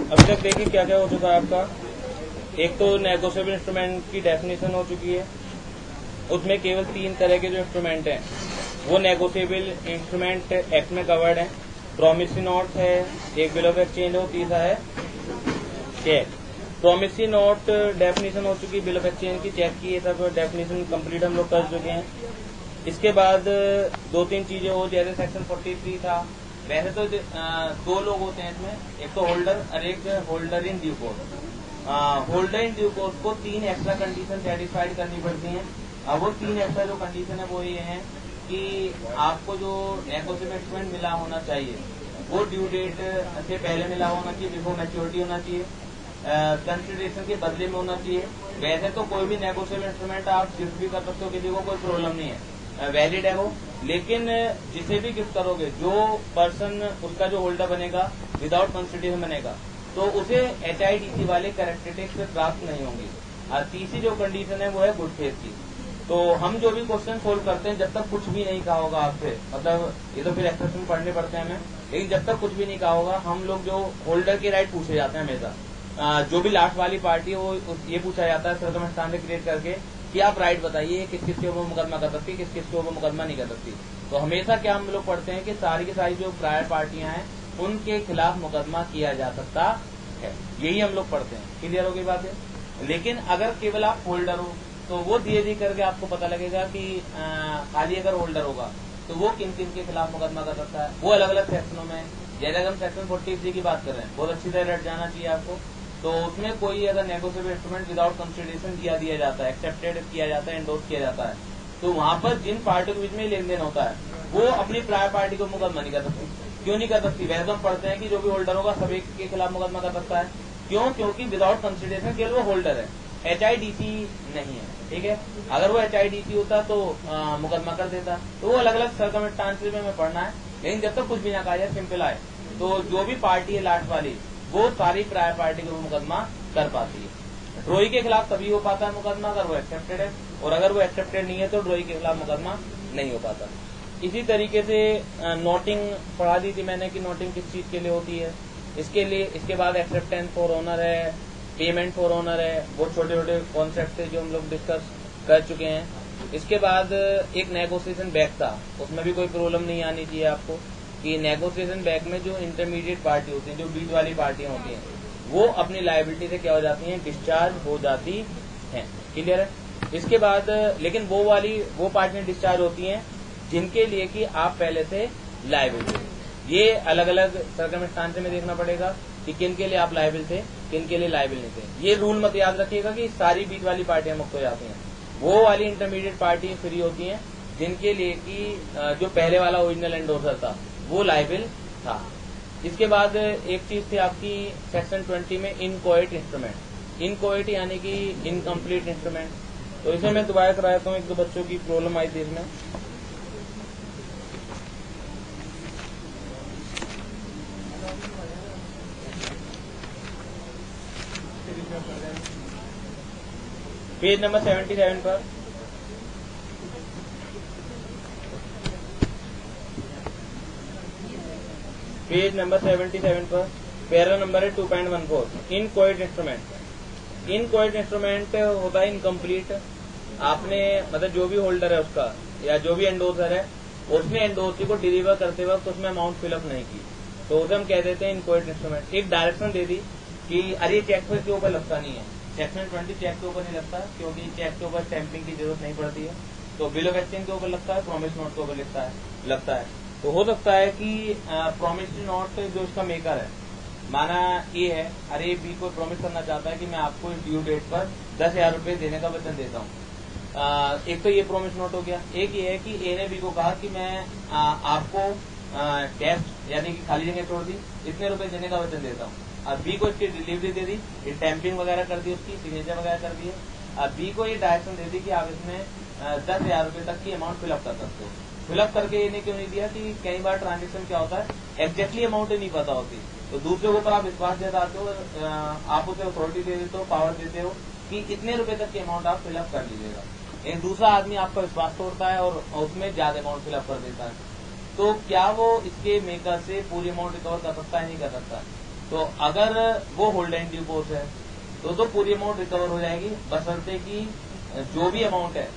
अभी तक देखिए क्या क्या हो चुका है आपका। एक तो नेगोशिएबल इंस्ट्रूमेंट की डेफिनेशन हो चुकी है, उसमें केवल 3 तरह के जो इंस्ट्रूमेंट हैं वो नेगोशिएबल इंस्ट्रूमेंट एक्ट में कवर्ड है। प्रोमिसरी नोट है, एक बिल ऑफ एक्सचेंज हो, तीसरा है चेक। प्रोमिसरी नोट डेफिनेशन हो चुकी, बिल ऑफ एक्सचेंज की, चेक की, ये सब डेफिनेशन कंप्लीट हम लोग कर चुके हैं। इसके बाद 2-3 चीजें हो, जैसे सेक्शन 43 था। वैसे तो 2 लोग होते हैं इसमें, एक तो होल्डर और एक holder in due course. Holder in due course को 3 एक्स्ट्रा कंडीशन सेटिस्फाइड करनी पड़ती हैं। अब वो 3 एक्स्ट्रा जो कंडीशन है वो ये है कि आपको जो नेगोशिएबल इंस्ट्रूमेंट मिला होना चाहिए वो ड्यू डेट से पहले मिला होना चाहिए, बिफोर मैच्योरिटी होना चाहिए, कंसिडरेशन के बदले में होना चाहिए। वैसे तो कोई भी नेगोशिएबल इंस्ट्रूमेंट आप गिफ्ट भी कर सकते हो, किसी को कोई प्रॉब्लम नहीं है, वैलिड है वो। लेकिन जिसे भी गिफ्ट करोगे, जो पर्सन उसका जो होल्डर बनेगा विदाउट कंसिडरेशन बनेगा, तो उसे HIDC वाले कैरेक्टरिस्टिक्स प्राप्त नहीं होंगी। और तीसरी जो कंडीशन है वो है गुड फेथ की। तो हम जो भी क्वेश्चन सोल्व करते हैं, जब तक कुछ भी नहीं कहा होगा आपसे, मतलब ये तो फिर एक्सेप्शन पढ़ने पड़ते हैं हमें, लेकिन जब तक कुछ भी नहीं कहा होगा, हम लोग जो होल्डर के राइट पूछे जाते हैं हमेशा, जो भी लास्ट वाली पार्टी है वो ये पूछा जाता है सर्कमस्टांस क्रिएट करके कि आप राइट बताइए किस किस के ऊपर मुकदमा कर सकती है, किस किस के ऊपर मुकदमा नहीं कर सकती। तो हमेशा क्या हम लोग पढ़ते हैं कि सारी की सारी जो प्रायर पार्टियां हैं उनके खिलाफ मुकदमा किया जा सकता है, यही हम लोग पढ़ते हैं। क्लियर हो गई बात है। लेकिन अगर केवल आप होल्डर हो तो वो धीरे धीरे करके आपको पता लगेगा कि खाली अगर होल्डर होगा तो वो किन किन के खिलाफ मुकदमा कर सकता है, वो अलग अलग सेक्शनों में। जैसे अगर हम सेक्शन 43 की बात कर रहे हैं, बहुत अच्छी तरह रट जाना चाहिए आपको। तो उसमें कोई अगर नेगोशिएबल इंस्ट्रूमेंट विदाउट कंसिडरेशन दिया जाता है, एक्सेप्टेड किया जाता है, एंडोर्स किया जाता है, तो वहां पर जिन पार्टियों के बीच में लेन देन होता है वो अपनी प्रायर पार्टी को मुकदमा नहीं कर सकती। क्यों नहीं कर सकती? वैसे तो हम पढ़ते हैं कि जो भी होल्डर होगा सभी के खिलाफ मुकदमा कर सकता है। क्यों? क्योंकि विदाउट कंसिडरेशन केवल वो होल्डर है, HIDC नहीं है। ठीक है, अगर वो HIDC होता तो मुकदमा कर देता। तो वो अलग अलग सर्कमस्टांसेस में हमें पढ़ना है, लेकिन जब तक कुछ भी ना कहा जाए, सिंपल आए, तो जो भी पार्टी है लास्ट वाली वो सारी प्रायर पार्टी को मुकदमा कर पाती है। ड्रॉई के खिलाफ तभी हो पाता है मुकदमा अगर वो एक्सेप्टेड है, और अगर वो एक्सेप्टेड नहीं है तो ड्रॉई के खिलाफ मुकदमा नहीं हो पाता। इसी तरीके से नोटिंग पढ़ा दी थी मैंने कि नोटिंग किस चीज के लिए होती है। इसके लिए इसके बाद एक्सेप्टेंस फॉर ऑनर है, पेमेंट फॉर ऑनर है, वो छोटे छोटे कॉन्सेप्ट थे जो हम लोग डिस्कस कर चुके हैं। इसके बाद एक नेगोशिएशन बैक था, उसमें भी कोई प्रॉब्लम नहीं आनी चाहिए आपको कि नेगोशिएशन बैक में जो इंटरमीडिएट पार्टी होती है, जो बीच वाली पार्टियां होती हैं, वो अपनी लायबिलिटी से क्या हो जाती हैं, डिस्चार्ज हो जाती हैं। क्लियर है। इसके बाद लेकिन वो पार्टियां डिस्चार्ज होती हैं जिनके लिए कि आप पहले से लायबिल थे। ये अलग अलग सर्कमस्टांस में देखना पड़ेगा कि किन के लिए आप लायबिल थे, किन के लिए लायबिल नहीं थे। ये रूल मत याद रखिएगा कि सारी बीच वाली पार्टियां मुक्त हो जाती हैं। वो वाली इंटरमीडिएट पार्टी फ्री होती हैं जिनके लिए कि जो पहले वाला ओरिजिनल एंडोर्सर था वो लायबिल था। इसके बाद एक चीज थी आपकी सेक्शन 20 में इनकोएट इंस्ट्रूमेंट। इनकोएट यानी कि इनकम्प्लीट इंस्ट्रूमेंट। तो इसे मैं दोबारा कराता हूँ, एक दो बच्चों की प्रॉब्लम आई थी इसमें। पेज नंबर 77 पर पेज नंबर 77 पर पैरा नंबर है 2.14 इनकोएट इंस्ट्रूमेंट। इनकोएट इंस्ट्रूमेंट होता है इनकम्प्लीट। आपने मतलब जो भी होल्डर है उसका या जो भी एंडोर्सर है उसने एंडोर्सी को डिलीवर करते वक्त उसमें अमाउंट फिलअप नहीं की, तो उसे हम कह देते हैं इनकोएट इंस्ट्रूमेंट। एक डायरेक्शन दे दी कि अरे चेक के ऊपर लगता नहीं है, सेक्शन 20 चेक के ऊपर नहीं लगता क्योंकि चेक के ऊपर स्टैंपिंग की जरूरत नहीं पड़ती है, तो बिल ऑफ एक्सचेंज के ऊपर लगता है, प्रॉमिस नोट के ऊपर लगता है। तो हो सकता है कि प्रॉमिस नोट जो इसका मेकर है, माना ए है, अरे बी को प्रॉमिस करना चाहता है कि मैं आपको इस ड्यू डेट पर 10,000 रुपए देने का वचन देता हूँ। एक तो ये प्रॉमिस नोट हो गया। एक ये है कि ए ने बी को कहा कि मैं आपको टेस्ट यानी कि खाली जगह छोड़ दी, इतने रुपए देने का वचन देता हूँ। अब बी को इसकी डिलीवरी दे दी, स्टैंपिंग वगैरह कर दी, उसकी सिग्नेचर वगैरह कर दिए। अब बी को ये डायरेक्शन दे दी कि आप इसमें 10,000 रुपए तक की अमाउंट फिलअप कर सकते हो। फिलअप करके इन्हें क्यों नहीं दिया कि कई बार ट्रांजेक्शन क्या होता है, एग्जैक्टली अमाउंट ही नहीं पता होती, तो दूसरे के ऊपर आप विश्वास जताते हो, आप उसे अथॉरिटी दे देते हो, पावर देते हो कि इतने रुपए तक की अमाउंट आप फिलअप कर लीजिएगा। एक दूसरा आदमी आपका विश्वास तोड़ता है और उसमें ज्यादा अमाउंट फिलअप कर देता है, तो क्या वो इसके मेकर से पूरी अमाउंट रिकवर कर सकता है, नहीं कर सकता? तो अगर वो होल्ड एंड ड्यू कोर्स है तो पूरी अमाउंट रिकवर हो जाएगी, बशर्ते कि जो भी अमाउंट है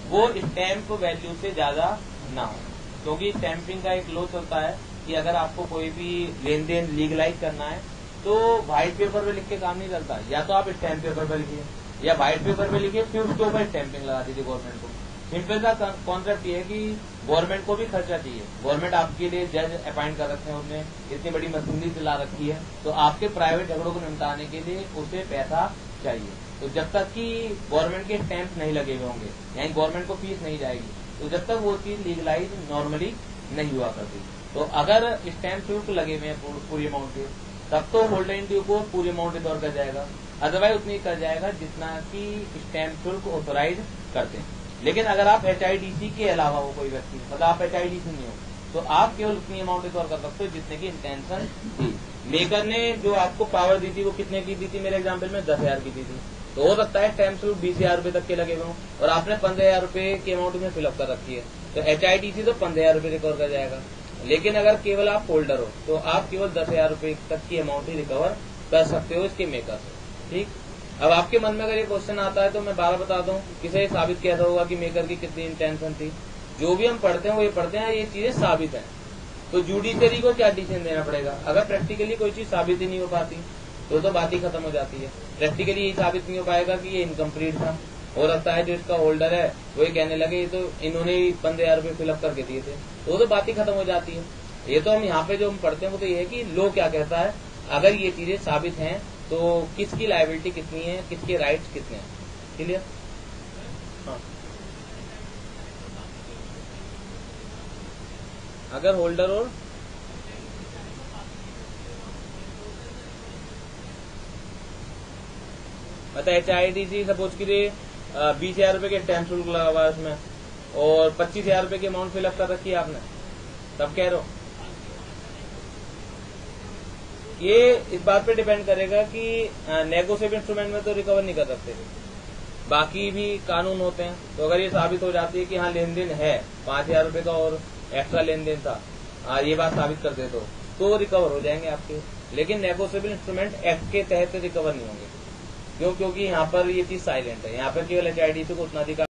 वो स्टैंप वैल्यू से ज्यादा ना हो। क्योंकि स्टैंपिंग का एक लॉ चलता है कि अगर आपको कोई भी लेन देन लीगलाइज करना है तो व्हाइट पेपर पे लिख के काम नहीं चलता, या तो आप स्टैंप पेपर पे लिखिए या व्हाइट पेपर पे लिखिए, फिर उसके ऊपर स्टैंपिंग लगा दीजिए गवर्नमेंट को। सिंपल सा कॉन्सेप्ट ये है कि गवर्नमेंट को भी खर्चा चाहिए। गवर्नमेंट आपके लिए जज अपॉइंट कर रखे हैं, उसने इतनी बड़ी मशीनरी चला रखी है, तो आपके प्राइवेट झगड़ों को निपटाने के लिए उसे पैसा चाहिए। तो जब तक कि गवर्नमेंट के स्टैंप नहीं लगे हुए होंगे, यानी गवर्नमेंट को फीस नहीं जाएगी, तो जब तक वो चीज लीगलाइज नॉर्मली नहीं हुआ करती। तो अगर स्टैंप शुल्क लगे हुए हैं पूरी अमाउंट के, तब तो होल्ड एंड ड्यू को पूरी अमाउंट रिकवर कर जाएगा, अदरवाइज उतनी कर जाएगा जितना कि स्टैंप शुल्क ऑथोराइज करते हैं। लेकिन अगर आप HIDC के अलावा हो कोई व्यक्ति, मतलब आप HIDC नहीं हो, तो आप केवल उतनी अमाउंट रिकवर कर सकते हो जितने की इंटेंशन थी। मेकर ने जो आपको पावर दी थी वो कितने की दी थी? मेरे एग्जाम्पल में 10,000 की दी थी। तो हो सकता है स्टैंप शुल्क 20,000 रुपए तक के लगे हुए हों और आपने 15,000 रुपए की अमाउंट में फिलअप कर रखी है, तो HIDC तो 15,000 रुपए रिकवर कर जाएगा। लेकिन अगर केवल आप होल्डर हो तो आप केवल 10,000 रुपए तक की अमाउंट ही रिकवर कर सकते हो इसके मेकर से। ठीक, अब आपके मन में अगर ये क्वेश्चन आता है तो मैं बारह बता दूं, किसे ये साबित कैसा होगा कि मेकर की कितनी इंटेंशन थी। जो भी हम पढ़ते हैं वो ये पढ़ते हैं ये चीजें साबित हैं, तो जुडिशरी को क्या डिसीजन देना पड़ेगा? अगर प्रैक्टिकली कोई चीज साबित ही नहीं हो पाती तो बात ही खत्म हो जाती है। प्रैक्टिकली यही साबित नहीं हो पाएगा कि ये इनकम्प्लीट था। हो सकता है जो इसका होल्डर है वो ये कहने लगे ये तो इन्होंने 15,000 रुपए फिलअप करके दिए थे, तो बात ही खत्म हो जाती है। ये तो हम यहाँ पे जो हम पढ़ते हैं वो तो ये है कि लॉ क्या कहता है, अगर ये चीजें साबित हैं तो किसकी लायबिलिटी कितनी है, किसके राइट्स कितने हैं। क्लियर? हाँ, अगर होल्डर और मतलब HIDC सपोज कीजिए 20,000 रुपए के स्टैंप शुल्क लगा हुआ है उसमें और 25,000 रुपए की अमाउंट फिलअप कर रखी है आपने, तब कह रहे हो ये इस बात पे डिपेंड करेगा कि नेगोशिएबल इंस्ट्रूमेंट में तो रिकवर नहीं कर सकते, बाकी भी कानून होते हैं। तो अगर ये साबित हो जाती है कि हाँ लेन देन है 5,000 रुपए का और एक्स्ट्रा लेन देन था, ये बात साबित कर दे तो रिकवर हो जाएंगे आपके। लेकिन नेगोशिएबल इंस्ट्रूमेंट एक्ट के तहत रिकवर नहीं होंगे। क्यों? क्योंकि यहाँ पर ये चीज साइलेंट है, यहाँ पर केवल HIDC को उतना अधिकार